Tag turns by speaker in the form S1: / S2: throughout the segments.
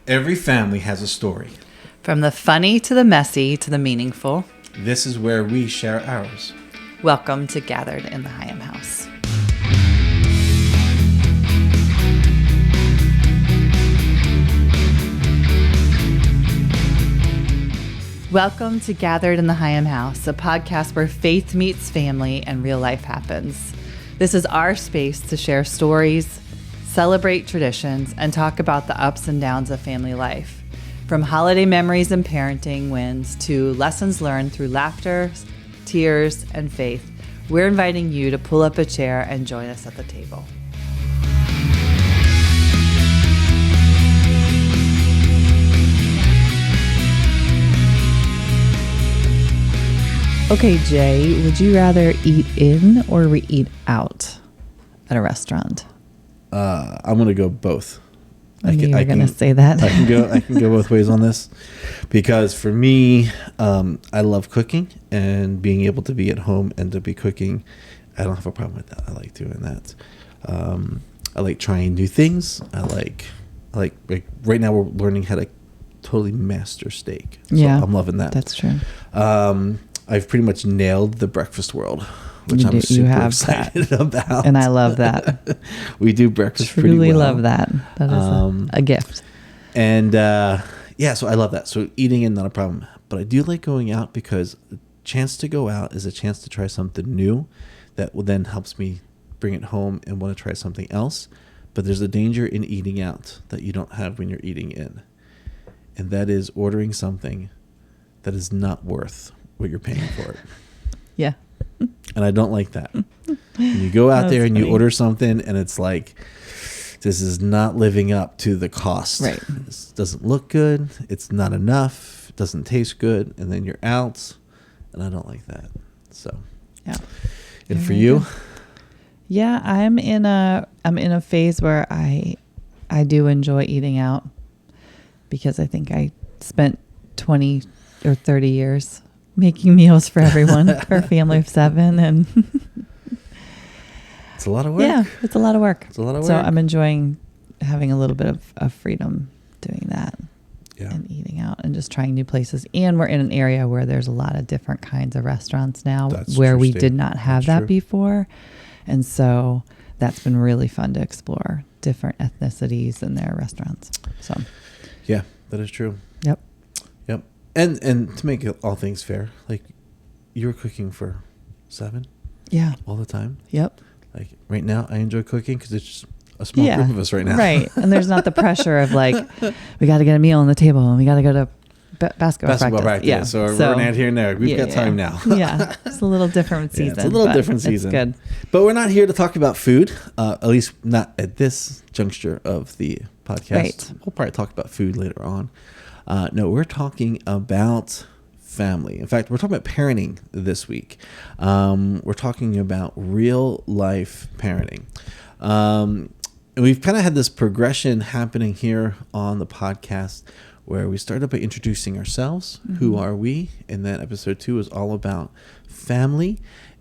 S1: Every family has a story.
S2: From the funny to the messy to the meaningful.
S1: This is where we share ours.
S2: Welcome to Gathered in the Higham House. Welcome to Gathered in the Higham House, a podcast where faith meets family and real life happens. This is our space to share stories, celebrate traditions, and talk about the ups and downs of family life. From holiday memories and parenting wins to lessons learned through laughter, tears, and faith, we're inviting you to pull up a chair and join us at the table. Okay, Jay, would you rather eat in or eat out at a restaurant?
S1: I'm gonna go both.
S2: I knew you were gonna say that.
S1: I can go both ways on this, because for me, I love cooking and being able to be at home and to be cooking. I don't have a problem with that. I like doing that. I like trying new things. I like right now we're learning how to totally master steak. So
S2: yeah,
S1: I'm loving that.
S2: That's true.
S1: I've pretty much nailed the breakfast world, which I'm super excited about.
S2: And I love that.
S1: We do breakfast
S2: Truly
S1: pretty well.
S2: Love that. That is a gift.
S1: And yeah, so I love that. So eating in, not a problem. But I do like going out because a chance to go out is a chance to try something new that will then helps me bring it home and want to try something else. But there's a danger in eating out that you don't have when you're eating in. And that is ordering something that is not worth what you're paying for it.
S2: Yeah.
S1: And I don't like that. When you go out there and
S2: funny.
S1: you order something and it's like, this is not living up to the cost.
S2: Right.
S1: This doesn't look good. It's not enough. It doesn't taste good. And then you're out. And I don't like that. So,
S2: yeah.
S1: And for you?
S2: Yeah, I'm in a phase where I do enjoy eating out, because I think I spent 20 or 30 years making meals for everyone, for a family of 7, and
S1: it's a lot of work.
S2: Yeah, it's a lot of work.
S1: It's a lot of work.
S2: So I'm enjoying having a little bit of freedom doing that.
S1: Yeah.
S2: And eating out and just trying new places. And we're in an area where there's a lot of different kinds of restaurants now.
S1: That's
S2: where
S1: true,
S2: we
S1: Steve.
S2: did not have
S1: That's
S2: that
S1: true.
S2: before. And so that's been really fun to explore different ethnicities in their restaurants. So
S1: Yeah, that is true.
S2: Yep.
S1: Yep. And to make all things fair, like, you were cooking for 7
S2: Yeah.
S1: all the time.
S2: Yep.
S1: Like right now, I enjoy cooking because it's just a small group of us right now.
S2: Right. And there's not the pressure of like, we got to get a meal on the table and we got to go to basketball practice.
S1: Yeah. So we're not here and there. We've got time now.
S2: Yeah. It's a little different season.
S1: It's a little different season.
S2: It's good.
S1: But we're not here to talk about food, at least not at this juncture of the podcast.
S2: Right.
S1: We'll probably talk about food later on. No, we're talking about family. In fact, we're talking about parenting this week. We're talking about real life parenting. And we've kind of had this progression happening here on the podcast where we started by introducing ourselves. Mm-hmm. Who are we? And then episode 2 is all about family.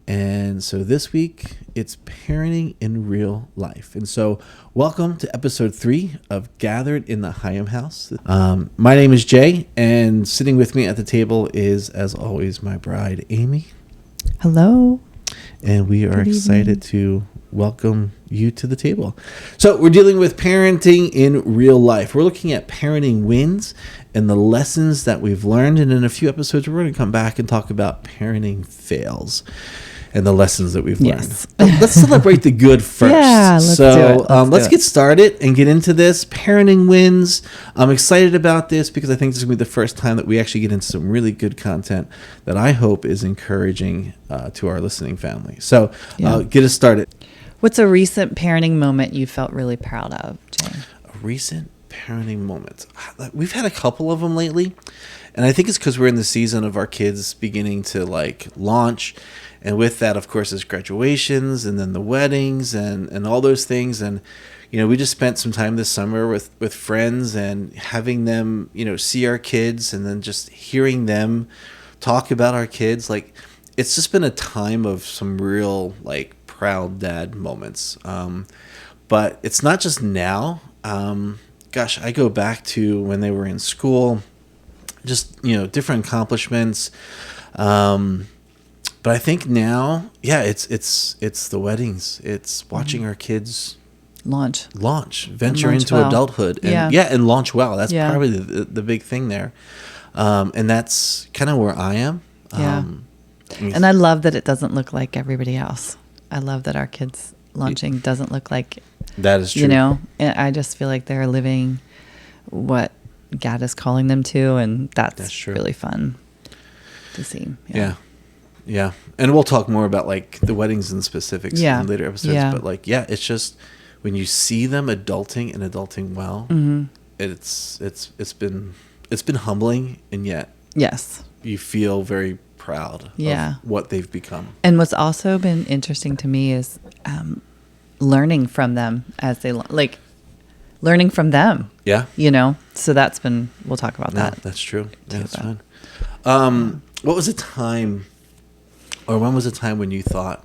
S1: And so this week, it's parenting in real life. And so welcome to episode 3 of Gathered in the Higham House. My name is Jay, and sitting with me at the table is, as always, my bride, Amy.
S2: Hello.
S1: And we are
S2: Good
S1: excited
S2: evening.
S1: to welcome you to the table. So we're dealing with parenting in real life. We're looking at parenting wins and the lessons that we've learned. And in a few episodes, we're going to come back and talk about parenting fails and the lessons that we've learned.
S2: Yes.
S1: Let's celebrate the good first.
S2: Yeah, let's do it.
S1: Let's get started and get into this. Parenting wins. I'm excited about this because I think this is going to be the first time that we actually get into some really good content that I hope is encouraging to our listening family. So get us started.
S2: What's a recent parenting moment you felt really proud of, Jay?
S1: A recent parenting moment. We've had a couple of them lately. And I think it's because we're in the season of our kids beginning to like launch. And with that, of course, is graduations and then the weddings and all those things. And, you know, we just spent some time this summer with friends and having them, you know, see our kids and then just hearing them talk about our kids. Like, it's just been a time of some real, like, proud dad moments. But it's not just now. gosh, I go back to when they were in school, just, different accomplishments. But I think now, it's the weddings. It's watching our kids
S2: launch,
S1: venture
S2: launch
S1: into
S2: well.
S1: adulthood, and launch well. That's
S2: Yeah.
S1: probably the big thing there, and that's kind of where I am.
S2: Yeah. And I love that it doesn't look like everybody else. I love that our kids launching doesn't look like
S1: that is true.
S2: And I just feel like they're living what God is calling them to, and that's
S1: true.
S2: really fun to see.
S1: Yeah. And we'll talk more about like the weddings and specifics in later episodes.
S2: Yeah.
S1: But like, it's just when you see them adulting well, it's been humbling, and yet
S2: yes,
S1: you feel very proud of what they've become.
S2: And what's also been interesting to me is learning from them as they learning from them.
S1: Yeah.
S2: So that's been, we'll talk about that.
S1: That's true. Yeah, that's fine. What was a time, or when was a time when you thought,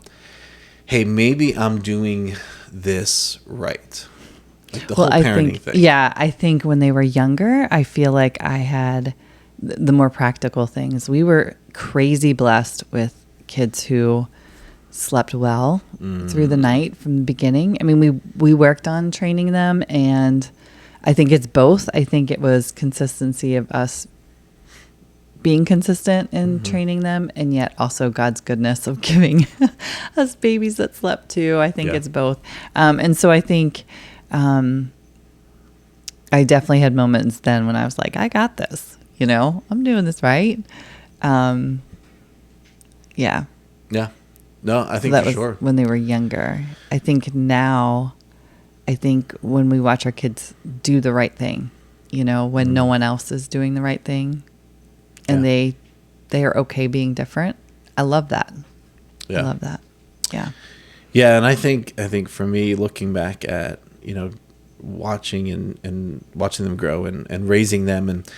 S1: hey, maybe I'm doing this right? Like the whole parenting thing.
S2: Yeah, I think when they were younger, I feel like I had the more practical things. We were crazy blessed with kids who slept well through the night from the beginning. I mean, we worked on training them, and I think it's both. I think it was consistency of us being consistent in training them, and yet also God's goodness of giving us babies that slept too. I think it's both. And so I think I definitely had moments then when I was like, I got this, I'm doing this right. Yeah.
S1: No, I think
S2: that
S1: for
S2: was
S1: sure.
S2: When they were younger. I think now, when we watch our kids do the right thing, when no one else is doing the right thing, and they are okay being different. I love that.
S1: Yeah.
S2: I love that. Yeah.
S1: Yeah, and I think for me, looking back at, watching and watching them grow and raising them, and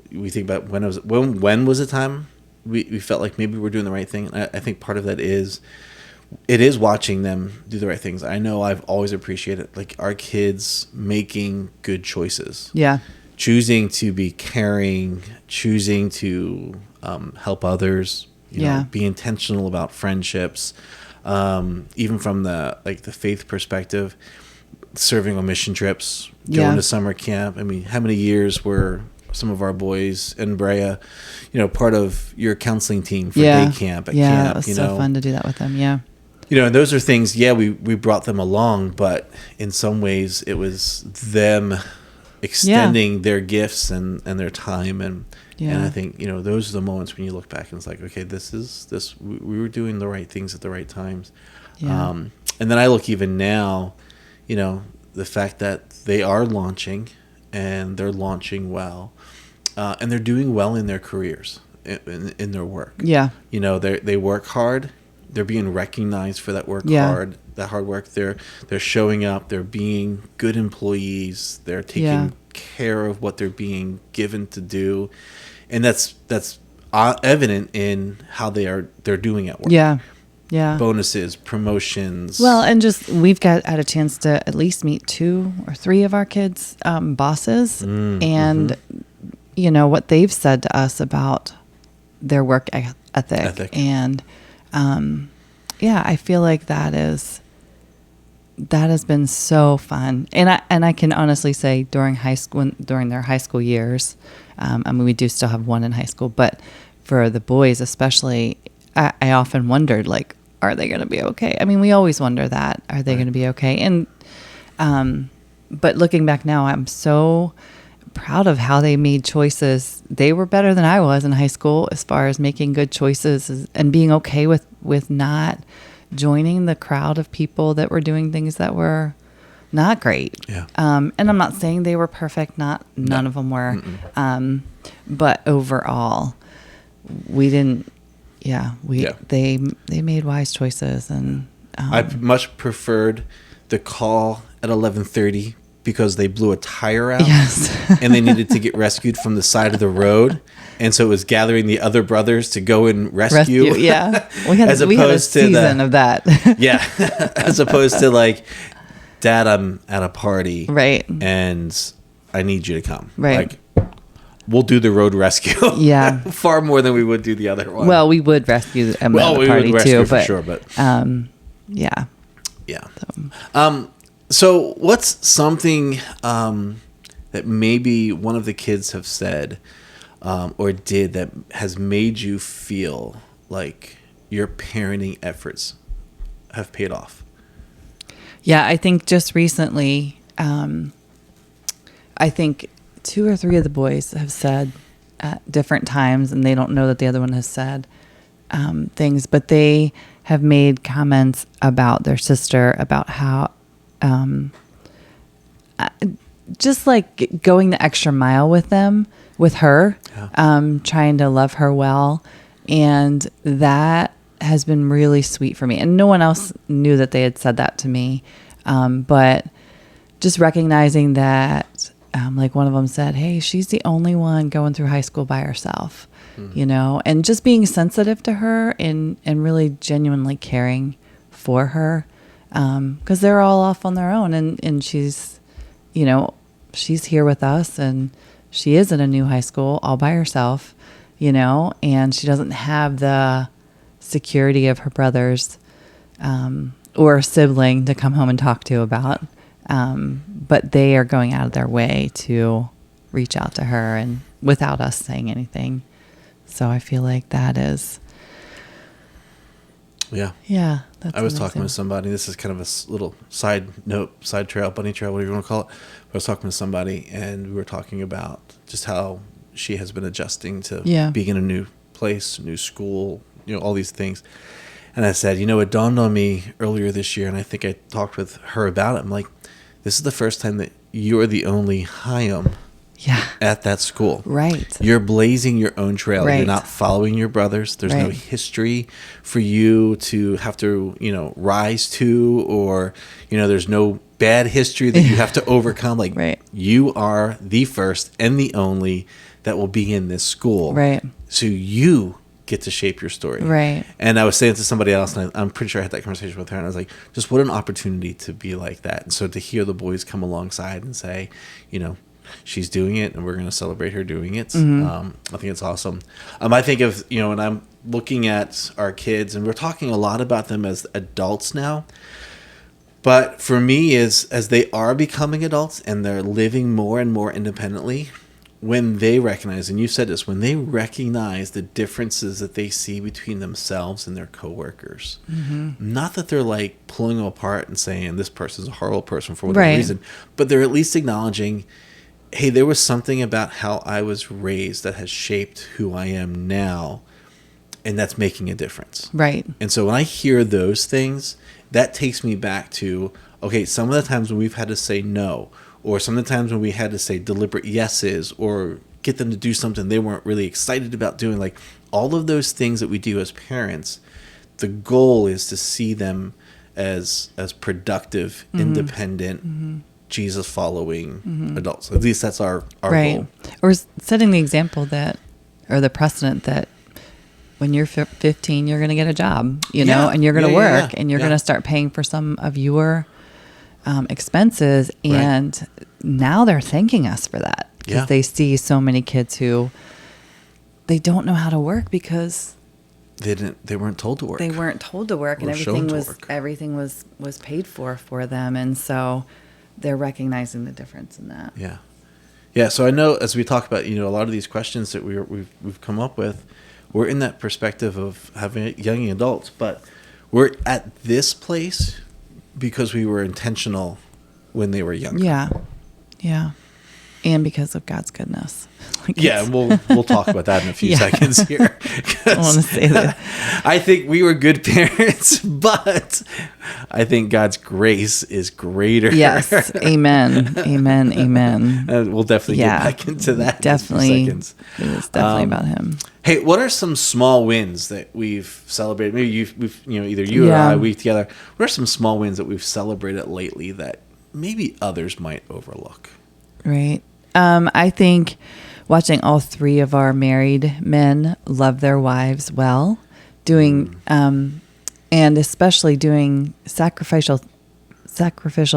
S1: we think about when was the time we felt like maybe we're doing the right thing. I think part of that is watching them do the right things. I know I've always appreciated like our kids making good choices.
S2: Yeah.
S1: Choosing to be caring, choosing to help others, be intentional about friendships, even from the faith perspective, serving on mission trips, going to summer camp. I mean, how many years were some of our boys in Brea, part of your counseling team for day camp at camp?
S2: It was so fun to do that with them. Yeah.
S1: And those are things, we brought them along, but in some ways it was them extending their gifts and their time. And I think, those are the moments when you look back and it's like, okay, we were doing the right things at the right times.
S2: Yeah.
S1: And then I look even now, the fact that they are launching and they're launching well, and they're doing well in their careers, in their work.
S2: Yeah.
S1: They work hard. They're being recognized for that that hard work. They're showing up. They're being good employees. They're taking care of what they're being given to do, and that's evident in how they're doing at work.
S2: Yeah.
S1: Bonuses, promotions.
S2: Well, and just we've had a chance to at least meet 2 or 3 of our kids' bosses, and what they've said to us about their work ethic. And I feel like that has been so fun. And I can honestly say during their high school years, we do still have one in high school, but for the boys especially, I often wondered, like, are they going to be okay? I mean, we always wonder that. Are they going to be okay? And but looking back now, I'm so proud of how they made choices. They were better than I was in high school as far as making good choices and being okay with not joining the crowd of people that were doing things that were not great.
S1: Yeah.
S2: And I'm not saying they were perfect. None of them were. But overall, we didn't. They made wise choices, and
S1: I much preferred the call at 11:30 because they blew a tire out.
S2: Yes.
S1: And they needed to get rescued from the side of the road, and so it was gathering the other brothers to go and rescue.
S2: Yeah, we had a season of that.
S1: As opposed to like, Dad, I'm at a party,
S2: right?
S1: And I need you to come.
S2: Right.
S1: Like, we'll do the road rescue.
S2: Yeah.
S1: Far more than we would do the other one.
S2: Well, we would rescue the party
S1: would rescue
S2: too,
S1: for
S2: but
S1: sure, but
S2: yeah.
S1: Yeah. So what's something that maybe one of the kids have said or did that has made you feel like your parenting efforts have paid off?
S2: Yeah, I think just recently, I think 2 or 3 of the boys have said at different times, and they don't know that the other one has said things, but they have made comments about their sister, about how just like going the extra mile with them, with her, trying to love her well. And that has been really sweet for me. And no one else knew that they had said that to me. But just recognizing that, like one of them said, hey, she's the only one going through high school by herself, you know, and just being sensitive to her and really genuinely caring for her. 'Cause they're all off on their own, and she's, you know, she's here with us, and she is in a new high school all by herself, you know, and she doesn't have the security of her brothers, or a sibling to come home and talk to about. But they are going out of their way to reach out to her and without us saying anything. So I feel like that is, yeah. That's
S1: I was
S2: amazing.
S1: talking with somebody. This is kind of a little side trail, bunny trail, whatever you want to call it. I was talking with somebody, and we were talking about just how she has been adjusting to being in a new place, new school, you know, all these things. And I said, you know, it dawned on me earlier this year, and I think I talked with her about it. I'm like, this is the first time that you're the only Higham at that school.
S2: Right.
S1: You're blazing your own trail.
S2: Right.
S1: You're not following your brothers. There's no history for you to have to, you know, rise to, or, you know, there's no bad history that you have to overcome. Like, you are the first and the only that will be in this school.
S2: Right.
S1: So you get to shape your story.
S2: Right.
S1: And I was saying to somebody else, and I'm pretty sure I had that conversation with her, and I was like, just what an opportunity to be like that. And so to hear the boys come alongside and say, you know, she's doing it, and we're going to celebrate her doing it. I think it's awesome. I think of, you know, when I'm looking at our kids, and we're talking a lot about them as adults now, but for me, as they are becoming adults and they're living more and more independently, when they recognize, and you said this, when they recognize the differences that they see between themselves and their coworkers, not that they're like pulling them apart and saying this person's a horrible person for whatever reason, but they're at least acknowledging, hey, there was something about how I was raised that has shaped who I am now, and that's making a difference.
S2: Right.
S1: And so when I hear those things, that takes me back to, okay, some of the times when we've had to say no, or some of the times when we had to say deliberate yeses, or get them to do something they weren't really excited about doing, like all of those things that we do as parents, the goal is to see them as productive, independent, Jesus following adults. At least that's our goal.
S2: Or setting the example that, or the precedent that when you're 15, you're going to get a job, you know, and you're going to work and you're going to start paying for some of your expenses. And now they're thanking us for that, because they see so many kids who they don't know how to work because
S1: they weren't told to work.
S2: They weren't told to work, and everything was paid for them. And so they're recognizing the difference in that.
S1: Yeah. So I know, as we talk about, you know, a lot of these questions that we've come up with, we're in that perspective of having young adults, but we're at this place because we were intentional when they were younger.
S2: Yeah. And because of God's goodness.
S1: We'll talk about that in a few seconds here.
S2: I want to say that.
S1: I think we were good parents, but I think God's grace is greater.
S2: Yes. Amen.
S1: And we'll definitely get back into that
S2: definitely,
S1: in a few seconds.
S2: It was definitely about him.
S1: Hey, what are some small wins that we've celebrated? Maybe we've either you or I, we together. What are some small wins that we've celebrated lately that maybe others might overlook?
S2: Right. I think watching all 3 of our married men love their wives well, doing, and especially doing sacrificial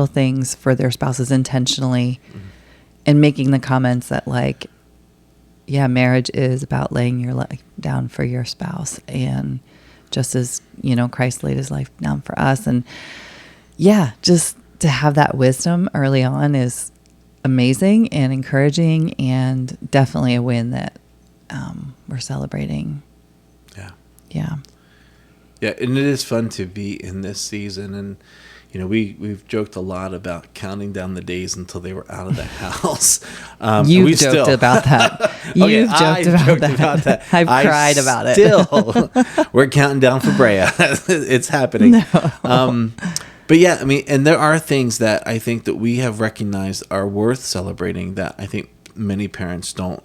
S2: things for their spouses intentionally, and making the comments that like, yeah, marriage is about laying your life down for your spouse, and just as, Christ laid his life down for us. And yeah, just to have that wisdom early on is amazing and encouraging, and definitely a win that we're celebrating.
S1: Yeah.
S2: Yeah.
S1: Yeah. And it is fun to be in this season. And, we've joked a lot about counting down the days until they were out of the house.
S2: You've joked about that. You've joked about that. I've cried about it.
S1: We're counting down for Brea. It's happening.
S2: No.
S1: But yeah, and there are things that I think that we have recognized are worth celebrating that I think many parents don't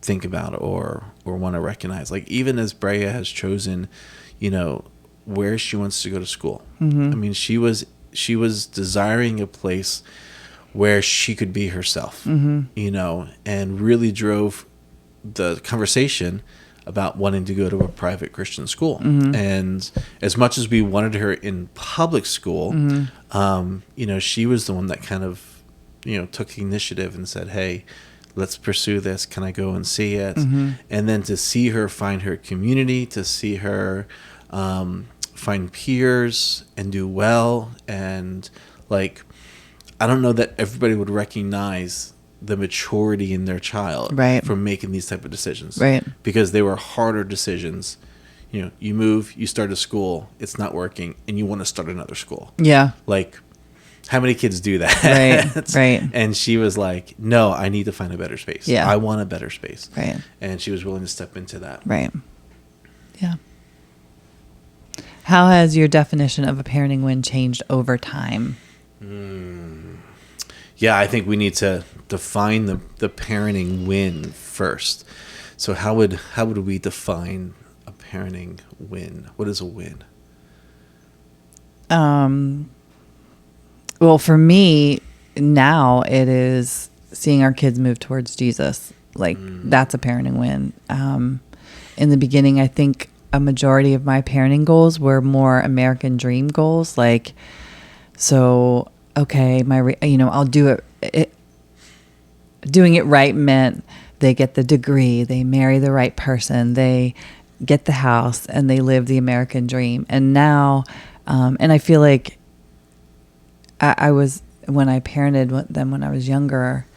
S1: think about or want to recognize. Like even as Brea has chosen, where she wants to go to school.
S2: Mm-hmm.
S1: She was desiring a place where she could be herself, and really drove the conversation about wanting to go to a private Christian school.
S2: Mm-hmm.
S1: And as much as we wanted her in public school, she was the one that kind of, took the initiative and said, hey, let's pursue this. Can I go and see it?
S2: Mm-hmm.
S1: And then to see her find her community, to see her find peers and do well. And like, I don't know that everybody would recognize the maturity in their child from making these type of decisions, because they were harder decisions. You move, you start a school, it's not working, and you want to start another school.
S2: Yeah.
S1: Like, how many kids do that?
S2: Right.
S1: And she was like, no, I need to find a better space.
S2: Yeah.
S1: I want a better space.
S2: Right.
S1: And she was willing to step into that.
S2: Right. Yeah. How has your definition of a parenting win changed over time?
S1: Yeah, I think we need to define the parenting win first. So how would we define a parenting win? What is a win?
S2: Well, for me now, it is seeing our kids move towards Jesus. Like that's a parenting win. In the beginning, I think a majority of my parenting goals were more American dream goals. Like, so, okay, I'll do it. Doing it right meant they get the degree, they marry the right person, they get the house, and they live the American dream. And now, and I feel like I was, when I parented them when I was younger,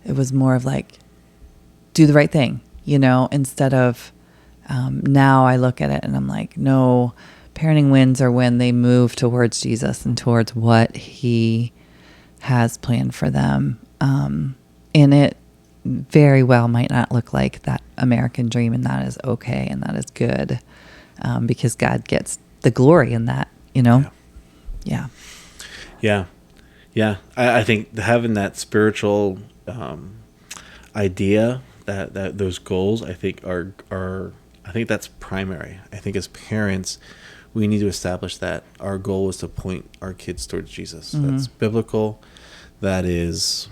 S2: it was more of like, do the right thing, instead of, now I look at it and I'm like, no, parenting wins are when they move towards Jesus and towards what he has planned for them. And it very well might not look like that American dream, and that is okay, and that is good, because God gets the glory in that, Yeah.
S1: Yeah. I think having that spiritual idea that those goals, I think I think that's primary. I think as parents, we need to establish that our goal is to point our kids towards Jesus. Mm-hmm. That's biblical. That's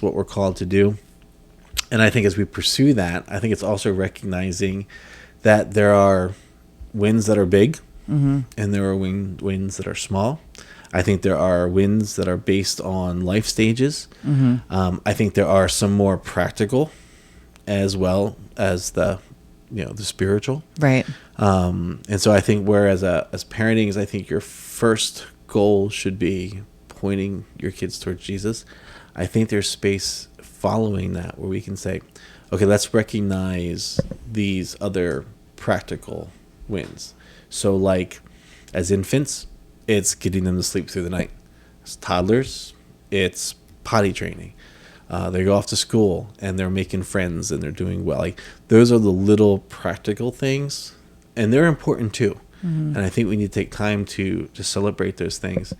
S1: what we're called to do. And I think as we pursue that, I think it's also recognizing that there are wins that are big, and there are wins that are small. I think there are wins that are based on life stages. I think there are some more practical as well as the spiritual.
S2: Right.
S1: And so I think whereas as parenting is, I think your first goal should be pointing your kids towards Jesus. I think there's space following that where we can say, okay, let's recognize these other practical wins. So like as infants, it's getting them to sleep through the night. As toddlers, it's potty training. They go off to school and they're making friends and they're doing well. Like those are the little practical things, and they're important too. And I think we need to take time to celebrate those things.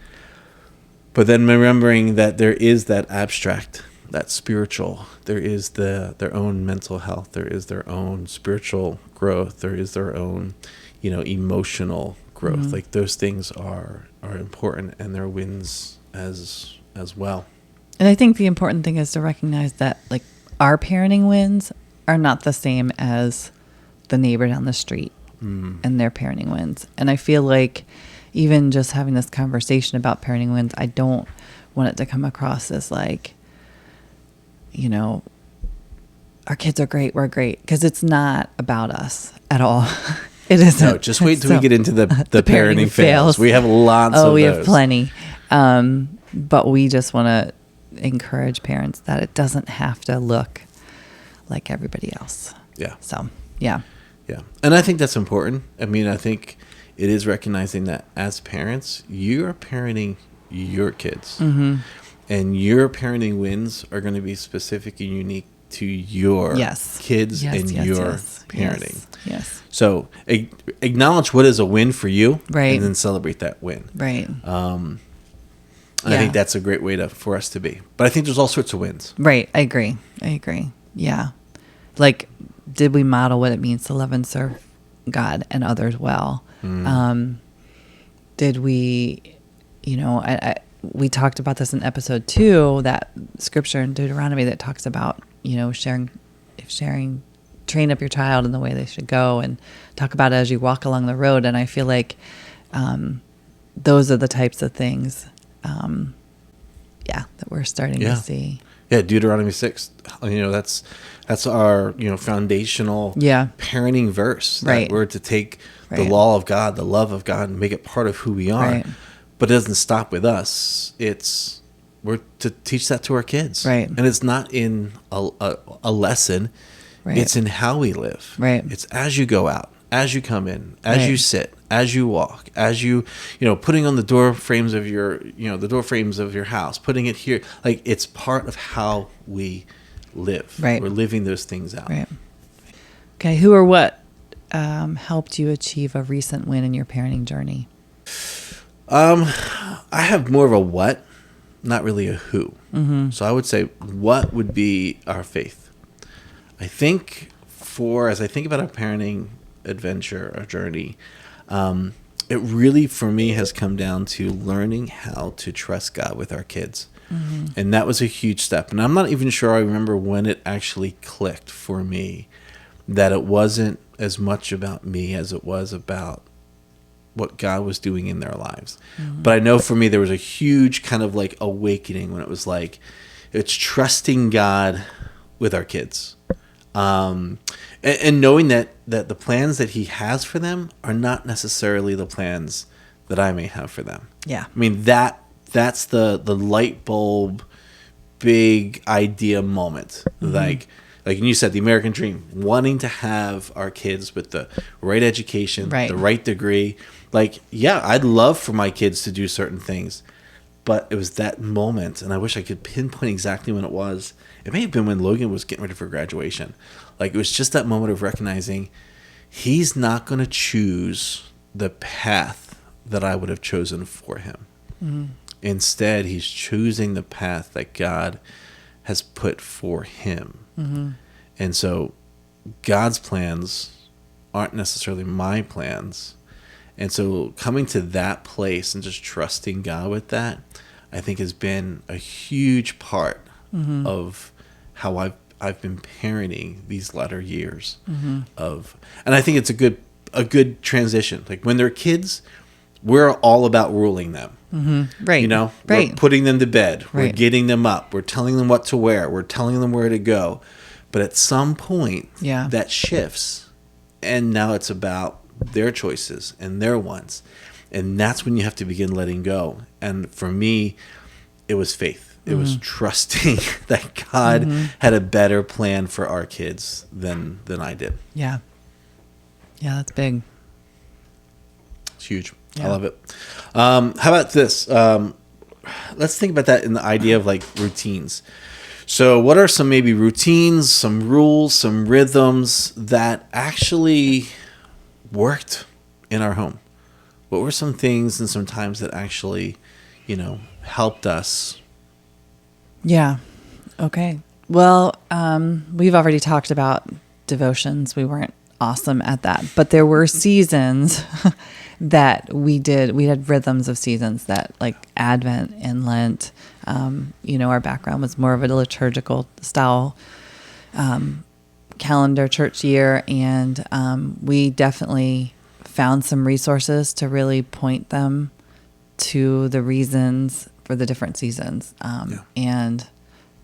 S1: But then remembering that there is that abstract, that spiritual. There is their own mental health. There is their own spiritual growth. There is their own, emotional growth. Like those things are important, and they're wins as well.
S2: And I think the important thing is to recognize that like our parenting wins are not the same as the neighbor down the street and their parenting wins. And I feel like even just having this conversation about parenting wins, I don't want it to come across as like, our kids are great, we're great, because it's not about us at all. It isn't.
S1: No, just wait till we get into the parenting fails. We have lots of
S2: we
S1: those.
S2: have plenty. But we just want to encourage parents that it doesn't have to look like everybody else.
S1: Yeah.
S2: So, yeah.
S1: Yeah. And I think that's important. I mean, I think it is recognizing that as parents, you are parenting your kids.
S2: Mm-hmm.
S1: And your parenting wins are going to be specific and unique to your kids and your parenting.
S2: Yes.
S1: So acknowledge what is a win for you,
S2: right,
S1: and then celebrate that win.
S2: Right.
S1: I think that's a great way for us to be. But I think there's all sorts of wins.
S2: Right. I agree. Yeah. Like, did we model what it means to love and serve God and others well? Did we, we talked about this in episode 2, that scripture in Deuteronomy that talks about, sharing, train up your child in the way they should go, and talk about it as you walk along the road. And I feel like those are the types of things, that we're starting to see.
S1: Yeah, Deuteronomy 6. That's our foundational parenting verse. That
S2: Right.
S1: we're to take the law of God, the love of God, and make it part of who we are.
S2: Right.
S1: But it doesn't stop with us. We're to teach that to our kids.
S2: Right.
S1: And it's not in a lesson.
S2: Right.
S1: It's in how we live.
S2: Right.
S1: It's as you go out, as you come in, as you sit, as you walk, as you, putting on the door frames of your house, putting it here. Like, it's part of how we live.
S2: Right.
S1: We're living those things out.
S2: Right. Okay. Who or what helped you achieve a recent win in your parenting journey?
S1: I have more of a what, not really a who.
S2: Mm-hmm.
S1: So I would say what would be our faith. I think as I think about our parenting adventure, our journey, it really, for me, has come down to learning how to trust God with our kids. Mm-hmm. And that was a huge step. And I'm not even sure I remember when it actually clicked for me that it wasn't as much about me as it was about what God was doing in their lives. Mm-hmm. But I know for me, there was a huge kind of like awakening when it was like, it's trusting God with our kids. And knowing that the plans that he has for them are not necessarily the plans that I may have for them.
S2: Yeah.
S1: I mean, that's the light bulb, big idea moment. Mm-hmm. Like you said, the American dream, wanting to have our kids with the right education, the right degree. Like, yeah, I'd love for my kids to do certain things, but it was that moment, and I wish I could pinpoint exactly when it was. It may have been when Logan was getting ready for graduation. Like, it was just that moment of recognizing he's not going to choose the path that I would have chosen for him. Mm-hmm. Instead, he's choosing the path that God has put for him. Mm-hmm. And so God's plans aren't necessarily my plans. And so coming to that place and just trusting God with that, I think has been a huge part of how I've been parenting these latter years and I think it's a good transition. Like, when they're kids, we're all about ruling them. Mm-hmm.
S2: Right.
S1: We're putting them to bed.
S2: Right.
S1: We're getting them up. We're telling them what to wear. We're telling them where to go. But at some point, that shifts, and now it's about their choices and their wants. And that's when you have to begin letting go. And for me, it was faith. It was trusting that God had a better plan for our kids than I did.
S2: Yeah. Yeah, that's big.
S1: It's huge. Yeah. I love it. How about this? Let's think about that in the idea of like routines. So what are some maybe routines, some rules, some rhythms that actually worked in our home? What were some things and some times that actually, helped us?
S2: Yeah. Okay. Well, we've already talked about devotions. We weren't awesome at that, but there were seasons that we did. We had rhythms of seasons that, like Advent and Lent. Our background was more of a liturgical style calendar church year, and we definitely found some resources to really point them to the reasons for the different seasons. And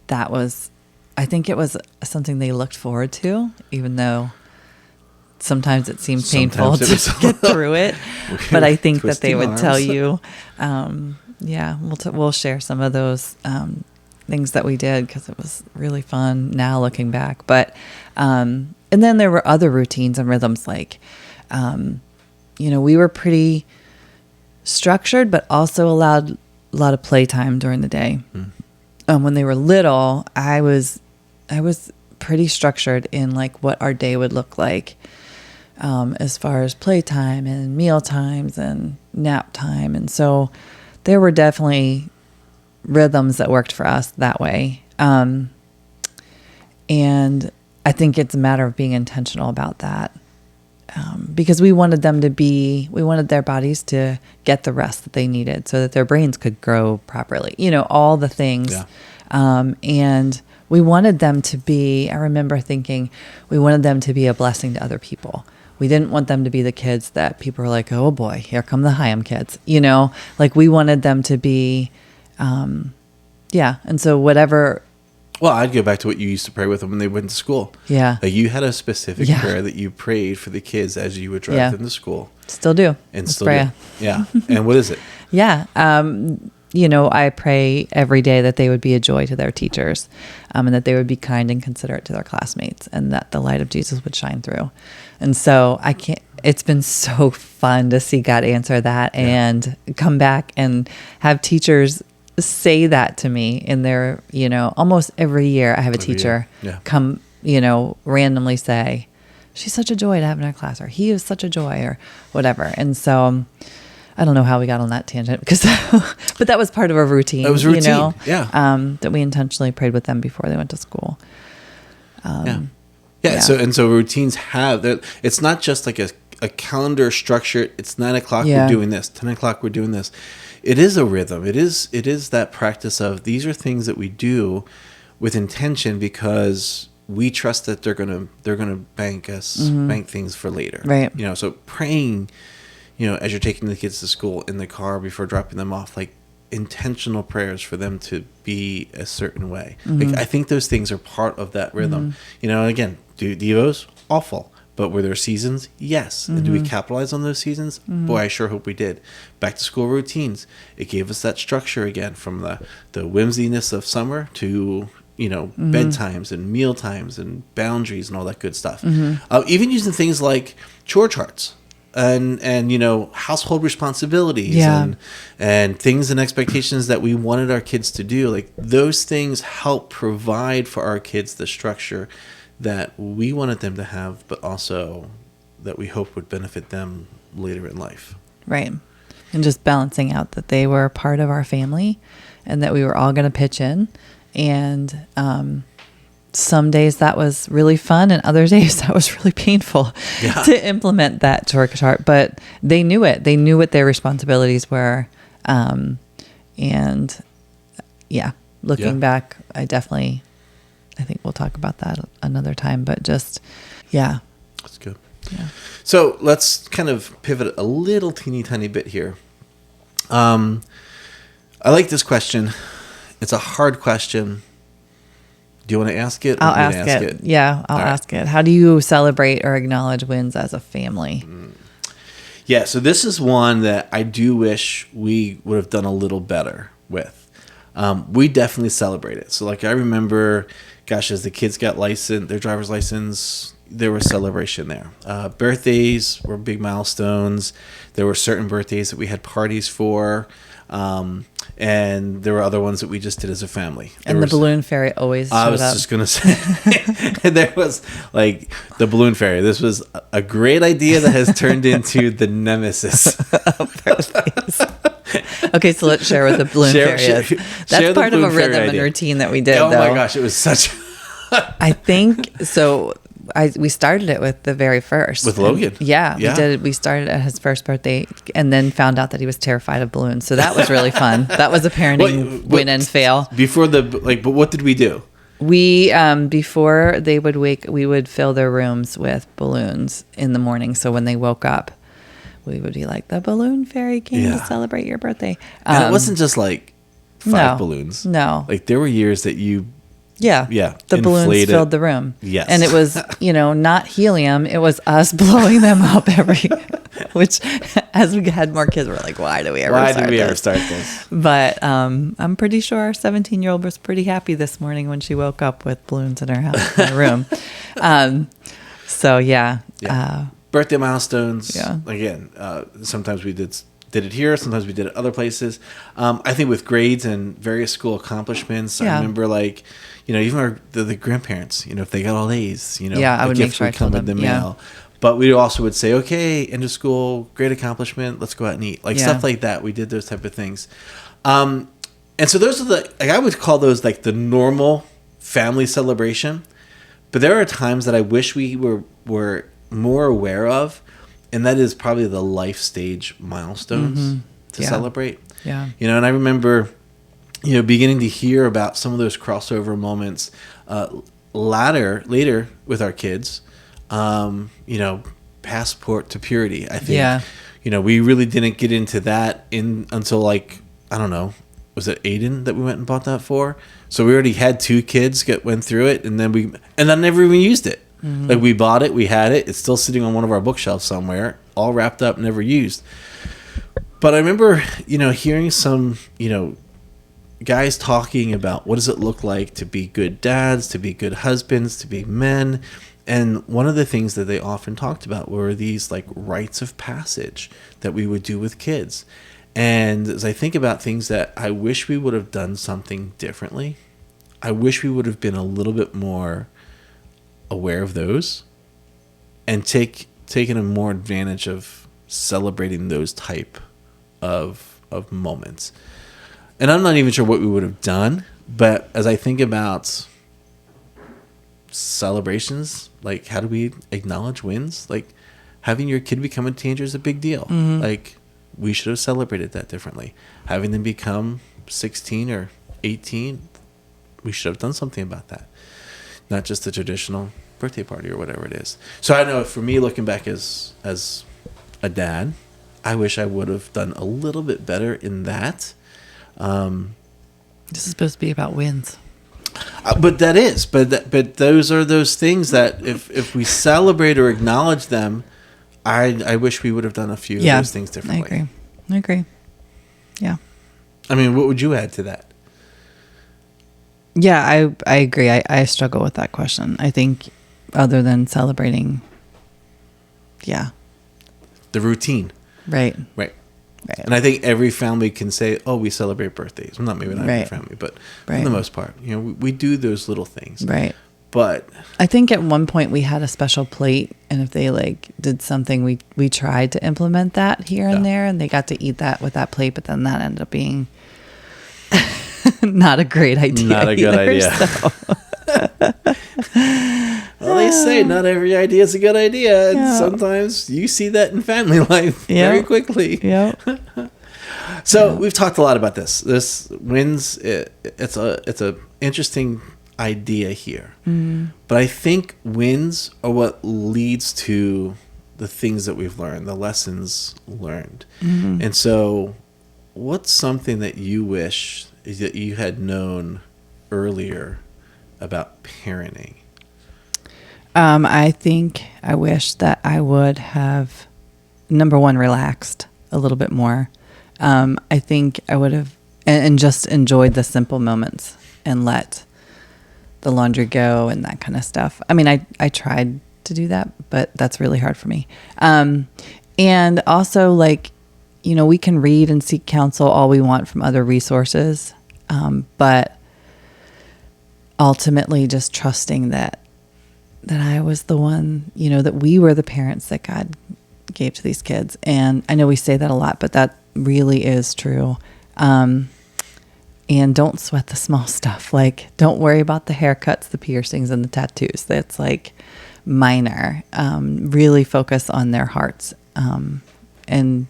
S2: that was I think it was something they looked forward to, even though sometimes it seemed painful to get through it. But I think that they would tell you, we'll share some of those things that we did because it was really fun now looking back. But and then there were other routines and rhythms like, we were pretty structured, but also allowed a lot of playtime during the day. When they were little, I was pretty structured in like what our day would look like, as far as playtime and meal times and nap time. And so there were definitely rhythms that worked for us that way. And I think it's a matter of being intentional about that. Because we wanted their bodies to get the rest that they needed so that their brains could grow properly, all the things.
S1: Yeah.
S2: And we wanted them to be, I remember thinking, we wanted them to be a blessing to other people. We didn't want them to be the kids that people were like, oh boy, here come the Higham kids, like we wanted them to be, And so whatever.
S1: Well, I'd go back to what you used to pray with them when they went to school.
S2: Yeah.
S1: Like you had a specific prayer that you prayed for the kids as you would drive them to school.
S2: Still do.
S1: And still do. Yeah. And what is it?
S2: Yeah. I pray every day that they would be a joy to their teachers, and that they would be kind and considerate to their classmates, and that the light of Jesus would shine through. And so it's been so fun to see God answer that and come back and have teachers say that to me in their, almost every year I have a teacher come, randomly say, she's such a joy to have in our class, or he is such a joy, or whatever. And so I don't know how we got on that tangent but that was part of our routine.
S1: That was routine.
S2: That we intentionally prayed with them before they went to school.
S1: So routines have that. It's not just like a calendar structure. It's 9 o'clock. We're doing this. 10 o'clock. We're doing this. It is a rhythm. It is that practice of these are things that we do with intention because we trust that they're gonna bank things for later.
S2: Right.
S1: So praying, as you're taking the kids to school in the car before dropping them off, like intentional prayers for them to be a certain way. Like I think those things are part of that rhythm. Again, do Devos? Awful. But were there seasons? Yes. And do we capitalize on those seasons? Boy, I sure hope we did. Back to school routines. It gave us that structure again, from the whimsiness of summer to, bedtimes and meal times and boundaries and all that good stuff. Even using things like chore charts and household responsibilities and things and expectations that we wanted our kids to do. Like those things help provide for our kids the structure that we wanted them to have, but also that we hope would benefit them later in life.
S2: Right. And just balancing out that they were part of our family and that we were all going to pitch in. And some days that was really fun and other days that was really painful to implement that chore chart. But they knew it. They knew what their responsibilities were. Looking back, I think we'll talk about that another time, but just,
S1: That's good. Yeah. So let's kind of pivot a little teeny tiny bit here. I like this question. It's a hard question. Do you want to ask it?
S2: I'll ask it. Yeah, I'll ask it. How do you celebrate or acknowledge wins as a family?
S1: Yeah, so this is one that I do wish we would have done a little better with. We definitely celebrate it. So like I remember, as the kids got their driver's license, there was celebration there. Birthdays were big milestones. There were certain birthdays that we had parties for. And there were other ones that we just did as a family.
S2: The balloon fairy always showed up.
S1: I was just going to say, there was like the balloon fairy. This was a great idea that has turned into the nemesis of
S2: birthdays. Okay, so let's share what the balloon fairy is. That's part of a rhythm and routine that we did.
S1: Oh my gosh, it was such.
S2: I think so. We started it with the very first
S1: with Logan.
S2: We did. We started at his first birthday, and then found out that he was terrified of balloons. So that was really fun. That was a parenting win and fail.
S1: But what did we do?
S2: We before they would wake, we would fill their rooms with balloons in the morning. So when they woke up, we would be like, the balloon fairy came to celebrate your birthday.
S1: And it wasn't just like 5 balloons.
S2: No.
S1: Like there were years that you
S2: Yeah.
S1: Yeah.
S2: The balloons
S1: inflate it.
S2: filled the room.
S1: Yes.
S2: And it was, not helium. It was us blowing them up which as we had more kids, we're like, why did we ever start this? But I'm pretty sure our 17-year-old was pretty happy this morning when she woke up with balloons in her room. So, yeah.
S1: Birthday milestones.
S2: Yeah.
S1: Again, sometimes we did it here. Sometimes we did it other places. I think with grades and various school accomplishments, I remember even the grandparents, if they got all A's,
S2: I would make sure I told them.
S1: In the mail. But we also would say, okay, end of school, great accomplishment. Let's go out and eat. Stuff like that. We did those type of things. And so those are I would call those the normal family celebration. But there are times that I wish we were more aware of, and that is probably the life stage milestones to celebrate.
S2: Yeah.
S1: And I remember, beginning to hear about some of those crossover moments later with our kids. Passport to purity. I think, we really didn't get into that until I don't know, was it Aiden that we went and bought that for? So we already had 2 kids went through it, and I never even used it. Mm-hmm. We bought it, we had it. It's still sitting on one of our bookshelves somewhere, all wrapped up, never used. But I remember, hearing some, guys talking about what does it look like to be good dads, to be good husbands, to be men. And one of the things that they often talked about were these rites of passage that we would do with kids. And as I think about things that I wish we would have done something differently, I wish we would have been a little bit more aware of those and taken a more advantage of celebrating those type of moments. And I'm not even sure what we would have done, but as I think about celebrations, how do we acknowledge wins? Having your kid become a teenager is a big deal. Mm-hmm. We should have celebrated that differently. Having them become 16 or 18, we should have done something about that. Not just the traditional birthday party or whatever it is. So I know for me, looking back as a dad, I wish I would have done a little bit better in that.
S2: This is supposed to be about wins.
S1: But that is. But those are those things that if we celebrate or acknowledge them, I wish we would have done a few of those things differently.
S2: I agree. Yeah.
S1: I mean, what would you add to that?
S2: Yeah, I agree. I struggle with that question. I think other than celebrating,
S1: the routine.
S2: Right.
S1: And I think every family can say, oh, we celebrate birthdays. Well, maybe not every family, but for the most part, we do those little things.
S2: Right.
S1: But
S2: I think at one point we had a special plate, and if they did something, we tried to implement that here and there, and they got to eat that with that plate, but then that ended up being not a great idea.
S1: Not a good idea.
S2: So.
S1: Well, they say not every idea is a good idea, and sometimes you see that in family life very quickly.
S2: Yeah.
S1: So we've talked a lot about this. This wins. It's a interesting idea here, but I think wins are what leads to the things that we've learned, the lessons learned. And so, what's something that you wish that you had known earlier about parenting?
S2: I think I wish that I would have, number one, relaxed a little bit more. I think I would have, and just enjoyed the simple moments and let the laundry go and that kind of stuff. I mean, I tried to do that, but that's really hard for me. And also we can read and seek counsel all we want from other resources. But ultimately just trusting that I was the one, that we were the parents that God gave to these kids. And I know we say that a lot, but that really is true. And don't sweat the small stuff. Don't worry about the haircuts, the piercings, and the tattoos. That's minor. Really focus on their hearts. And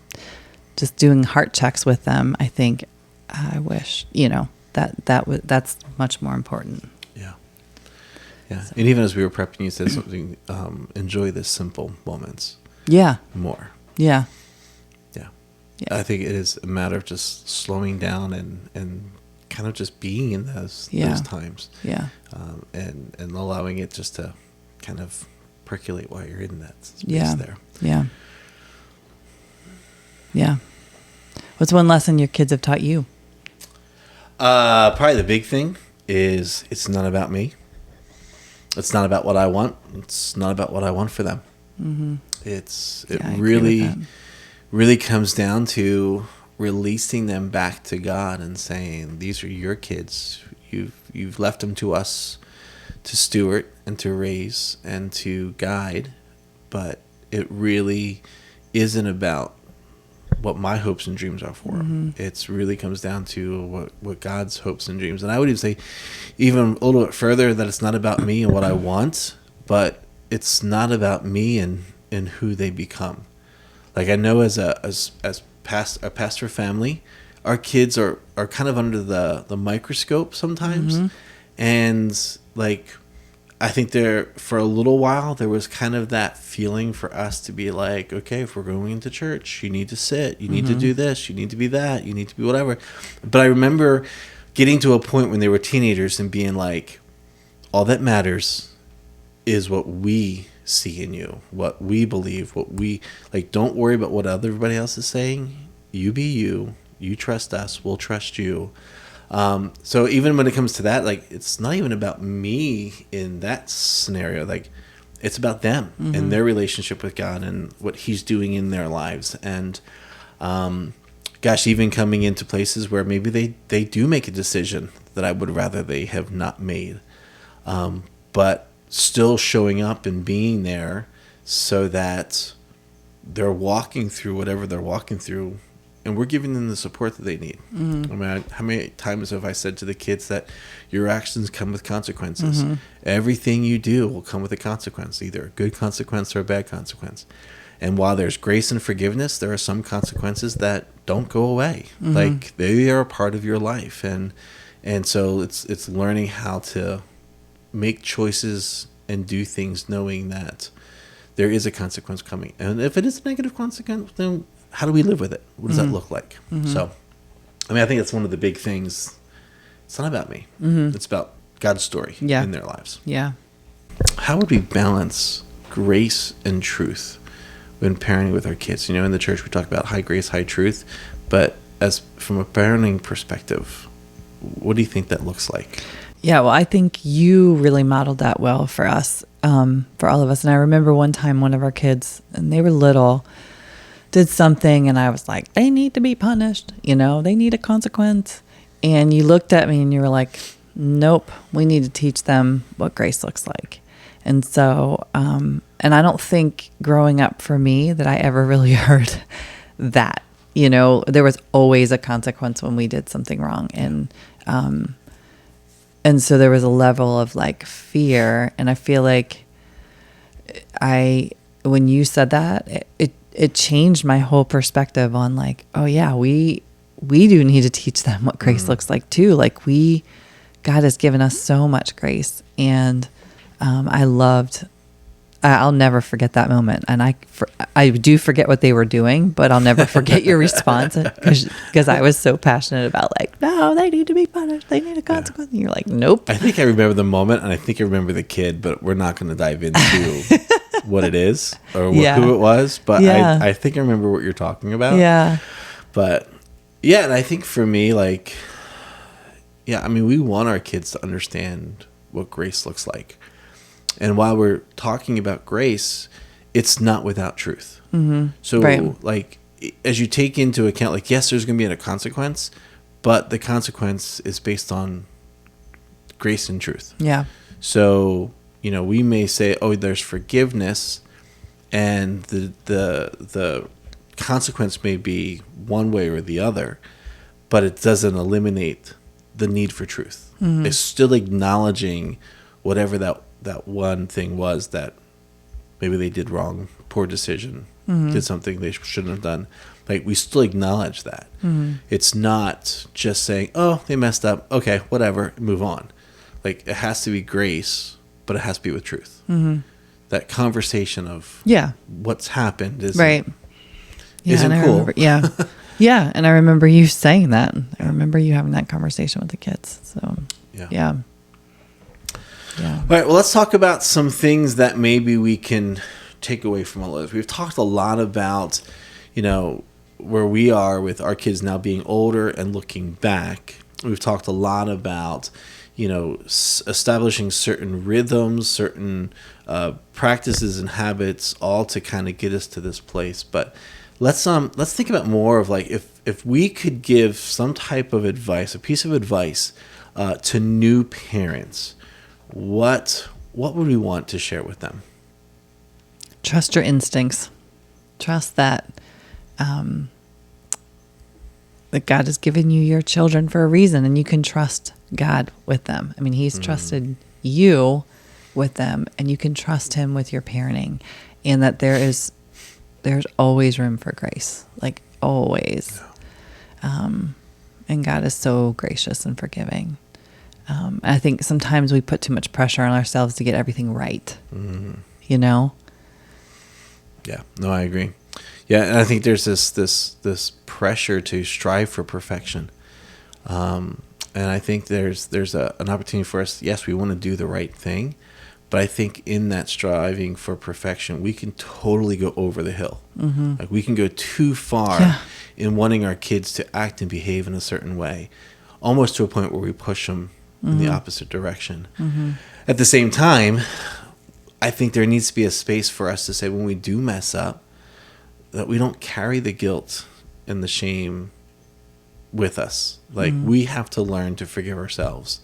S2: just doing heart checks with them, I think I wish, that's much more important.
S1: Yeah. So. And even as we were prepping, you said something, enjoy the simple moments.
S2: Yeah.
S1: More.
S2: Yeah.
S1: I think it is a matter of just slowing down and kind of just being in those times.
S2: Yeah.
S1: And allowing it just to kind of percolate while you're in that space there.
S2: Yeah. Yeah. What's one lesson your kids have taught you?
S1: Probably the big thing is it's not about me. It's not about what I want. It's not about what I want for them. Mm-hmm. It really comes down to releasing them back to God and saying, these are your kids. You've left them to us to steward and to raise and to guide. But it really isn't about what my hopes and dreams are for them. It really comes down to what God's hopes and dreams. And I would even say even a little bit further that it's not about me and what I want, but it's not about me and who they become. Like I know as a pastor family, our kids are kind of under the microscope sometimes. And like I think for a little while there was kind of that feeling for us to be like, okay, if we're going into church, you need to sit, you need to do this, you need to be that, you need to be whatever. But I remember getting to a point when they were teenagers and being like, all that matters is what we see in you, what we believe, what we like. Don't worry about what everybody else is saying. You be you. You trust us. We'll trust you. So even when it comes to that, like, it's not even about me in that scenario. Like, it's about them and their relationship with God and what He's doing in their lives. And, gosh, even coming into places where maybe they do make a decision that I would rather they have not made. But still showing up and being there so that they're walking through whatever they're walking through, and we're giving them the support that they need. I mean, how many times have I said to the kids that your actions come with consequences? Everything you do will come with a consequence, either a good consequence or a bad consequence. And while there's grace and forgiveness, there are some consequences that don't go away. Like, they are a part of your life. And so it's learning how to make choices and do things knowing that there is a consequence coming. And if it is a negative consequence, then how do we live with it? What does that look like? So, I mean, I think that's one of the big things. It's not about me. It's about God's story in their lives.
S2: Yeah.
S1: How would we balance grace and truth when parenting with our kids? You know, in the church we talk about high grace, high truth, but as from a parenting perspective, what do you think that looks like?
S2: Yeah, well, I think you really modeled that well for us, for all of us. And I remember one time one of our kids, and they were little, did something, and I was like, they need to be punished. You know, they need a consequence. And you looked at me and you were like, nope, we need to teach them what grace looks like. And so, and I don't think growing up for me that I ever really heard that. You know, there was always a consequence when we did something wrong. And so there was a level of like fear. And I feel like when you said that, it changed my whole perspective on like, oh yeah, we do need to teach them what grace looks like too. Like God has given us so much grace. And I'll never forget that moment. And I do forget what they were doing, but I'll never forget your response because I was so passionate about like, no, they need to be punished. They need a consequence. And you're like, nope.
S1: I think I remember the moment, and I think I remember the kid, but we're not going to dive into what it is or who it was. But I think I remember what you're talking about.
S2: Yeah.
S1: But yeah, and I think for me, like, I mean, we want our kids to understand what grace looks like. And while we're talking about grace, it's not without truth. So, like, as you take into account, like, yes, there's going to be a consequence, but the consequence is based on grace and truth.
S2: Yeah.
S1: So, you know, we may say, oh, there's forgiveness, and the consequence may be one way or the other, but it doesn't eliminate the need for truth. It's still acknowledging whatever that one thing was that maybe they did wrong, poor decision, did something they shouldn't have done. Like, we still acknowledge that. It's not just saying, oh, they messed up, okay, whatever, move on. Like, it has to be grace, but it has to be with truth. That conversation of what's happened isn't cool.
S2: Yeah. And I remember you saying that. I remember you having that conversation with the kids. So, yeah.
S1: All right. Well, let's talk about some things that maybe we can take away from all this. We've talked a lot about, where we are with our kids now being older and looking back. We've talked a lot about, establishing certain rhythms, certain practices and habits, all to kind of get us to this place. But let's think about more of like if we could give some type of advice, a piece of advice to new parents, what would we want to share with them?
S2: Trust your instincts. Trust that that God has given you your children for a reason, and you can trust God with them. I mean, He's trusted you with them, and you can trust Him with your parenting, and that there's always room for grace, like always. And God is so gracious and forgiving. I think sometimes we put too much pressure on ourselves to get everything right.
S1: Yeah, no, I agree. Yeah, and I think there's this pressure to strive for perfection, and I think there's an opportunity for us. Yes, we want to do the right thing, but I think in that striving for perfection, we can totally go over the hill. Like we can go too far in wanting our kids to act and behave in a certain way, almost to a point where we push them in the opposite direction. At the same time, I think there needs to be a space for us to say when we do mess up, that we don't carry the guilt and the shame with us. Like we have to learn to forgive ourselves.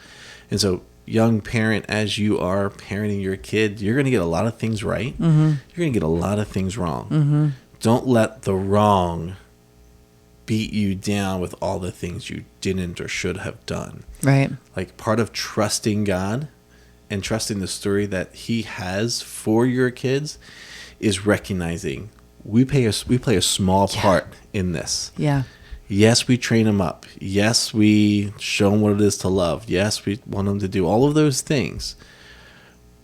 S1: And so, young parent, as you are parenting your kid, you're going to get a lot of things right. You're going to get a lot of things wrong. Don't let the wrong beat you down with all the things you didn't or should have done.
S2: Right.
S1: Like part of trusting God and trusting the story that He has for your kids is recognizing we play a small part in this.
S2: Yeah.
S1: Yes, we train them up. Yes, we show them what it is to love. Yes, we want them to do all of those things.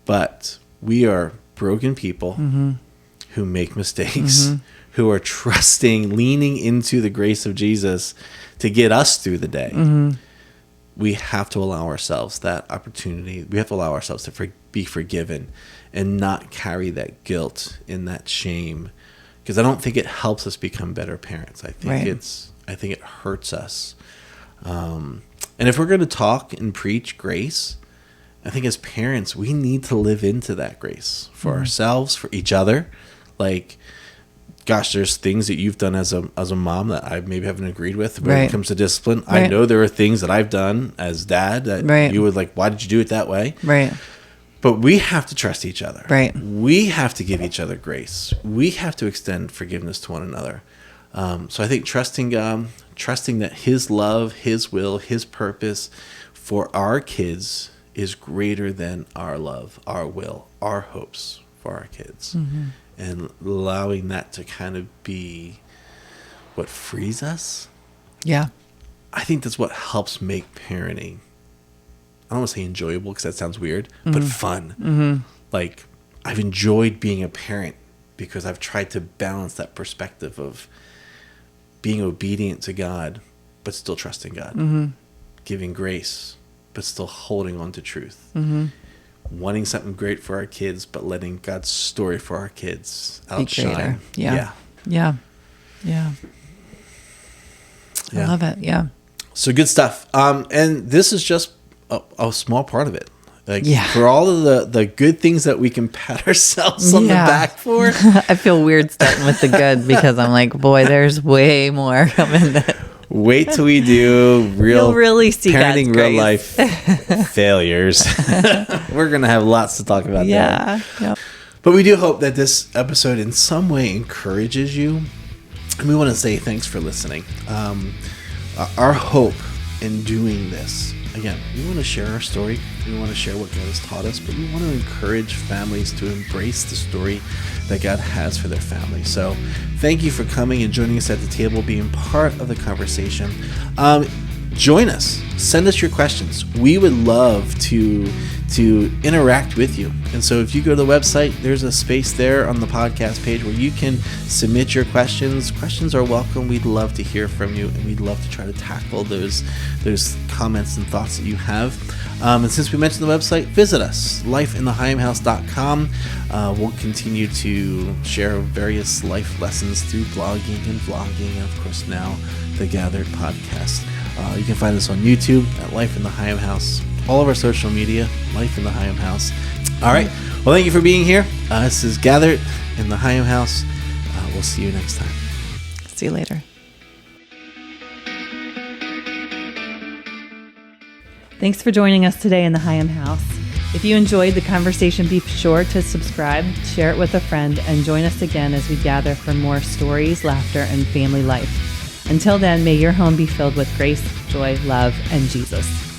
S1: But we are broken people who make mistakes, who are trusting, leaning into the grace of Jesus to get us through the day. We have to allow ourselves that opportunity. We have to allow ourselves to be forgiven and not carry that guilt and that shame. Because I don't think it helps us become better parents. I think I think it hurts us. And if we're going to talk and preach grace, I think as parents, we need to live into that grace for ourselves, for each other. Like, gosh, there's things that you've done as a mom that I maybe haven't agreed with when it comes to discipline. I know there are things that I've done as dad that you would like, why did you do it that way?
S2: Right.
S1: But we have to trust each other.
S2: Right.
S1: We have to give each other grace. We have to extend forgiveness to one another. So I think trusting God, trusting that His love, His will, His purpose for our kids is greater than our love, our will, our hopes for our kids. And allowing that to kind of be what frees us.
S2: Yeah.
S1: I think that's what helps make parenting, I don't want to say enjoyable because that sounds weird, but fun. Like, I've enjoyed being a parent because I've tried to balance that perspective of being obedient to God, but still trusting God, giving grace, but still holding on to truth, wanting something great for our kids, but letting God's story for our kids outshine.
S2: Yeah. I love it. Yeah.
S1: So good stuff. And this is just a small part of it. Like for all of the good things that we can pat ourselves on the back for.
S2: I feel weird starting with the good because I'm like, boy, there's way more coming.
S1: Wait till we do
S2: You'll really see
S1: parenting
S2: God's
S1: real life failures. We're going to have lots to talk about there.
S2: Yeah.
S1: But we do hope that this episode in some way encourages you. And we want to say thanks for listening. Our hope in doing this, again, we want to share our story. We want to share what God has taught us, but we want to encourage families to embrace the story that God has for their family. So thank you for coming and joining us at the table, being part of the conversation. Join us. Send us your questions. We would love to to interact with you. And so if you go to the website, there's a space there on the podcast page where you can submit your questions. Questions are welcome. We'd love to hear from you, and we'd love to try to tackle those comments and thoughts that you have. And since we mentioned the website, visit us, lifeinthehigham.com. We'll continue to share various life lessons through blogging and vlogging, and of course now the Gathered podcast. You can find us on YouTube at Life in the Higham House. All of our social media, Life in the Higham House. All right. Well, thank you for being here. This is Gathered in the Higham House. We'll see you next time.
S2: See you later. Thanks for joining us today in the Higham House. If you enjoyed the conversation, be sure to subscribe, share it with a friend, and join us again as we gather for more stories, laughter, and family life. Until then, may your home be filled with grace, joy, love, and Jesus.